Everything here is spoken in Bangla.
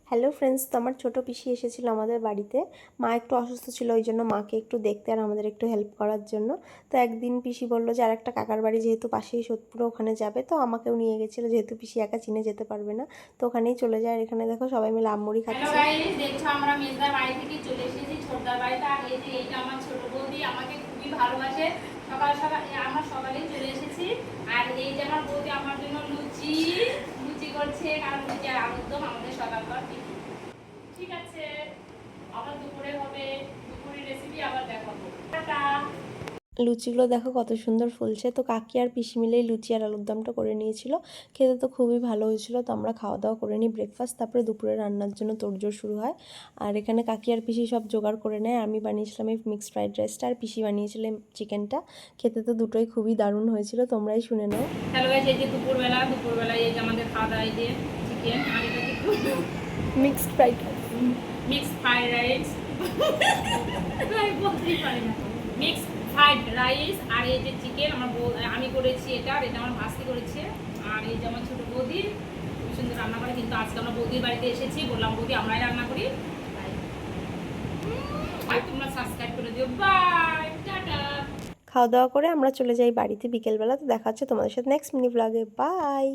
হ্যালো ফ্রেন্ডস, তো আমার ছোটো পিসি এসেছিল আমাদের বাড়িতে। মা একটু অসুস্থ ছিল, ওই জন্য মাকে একটু দেখতে আর আমাদের একটু হেল্প করার জন্য। তো একদিন পিসি বললো যে আরেকটা কাকার বাড়ি যেহেতু পাশেই সোদপুরে, ওখানে যাবে, তো আমাকেও নিয়ে গেছিলো, যেহেতু পিসি একা চিনে যেতে পারবে না। তো ওখানেই চলে যায়। আর এখানে দেখো সবাই মিলে আমমুড়ি খাচ্ছে। হ্যালো গাইস, দেখছো আমরা মেজদার বাড়ি থেকে চলে এসেছি ছোটদার বাড়িতে। আর এই যে এইটা আমার ছোট বৌদি, আমাকে খুবই ভালোবাসে। সকাল সকাল আমরা সকালেই চলে এসেছি। আর এই যে আমার বৌদি আমার জন্য লুচি লুচি করছে, কারণ লুচি আর আলুর দম আমাদের সকালবার ঠিক আছে। আবার দুপুরে হবে, দুপুরের রেসিপি আবার দেখাবো। টাটা। লুচিগুলো দেখো কত সুন্দর ফুলছে। তো কাকি আর পিসি মিলেই লুচি আর আলুর দমটা করে নিয়েছিল। খেতে তো খুবই ভালো হয়েছিল। তো আমরা খাওয়া দাওয়া করে নিই ব্রেকফাস্ট, তারপরে দুপুরে রান্নার জন্য তোড়জোড় শুরু হয়। আর এখানে কাকি আর পিসি সব জোগাড় করে নেয়। আমি বানিয়েছিলাম এই মিক্সড ফ্রাইড রাইসটা, আর পিসি বানিয়েছিলেন চিকেনটা। খেতে তো দুটোই খুবই দারুণ হয়েছিল, তোমরাই শুনে নাও। হ্যালো গাইস, এই যে দুপুরবেলায় এই যে আমাদের খাওয়া দাওয়া, এই যে চিকেন আর এটা কি mixed fried rice, mixed fried rice আমি বলতেই পারি না। মিক্সড ফ্রাইড রাইস আর এই যে চিকেন আমি করেছি এটা, আর এটা আমার ভাস্তি করেছে। আর এই যে আমার ছোটো বৌদি খুব সুন্দর রান্না করে। কিন্তু আজকে আমরা বৌদির বাড়িতে এসেছি, বললাম বৌদি আমরাই রান্না করি, আর তোমরা সাবস্ক্রাইব করে দিও। Bye, tata. খাওয়া দাওয়া করে আমরা চলে যাই বাড়িতে বিকেলবেলা। তো দেখা হচ্ছে তোমাদের সাথে নেক্সট মিনি ব্লগে। বাই।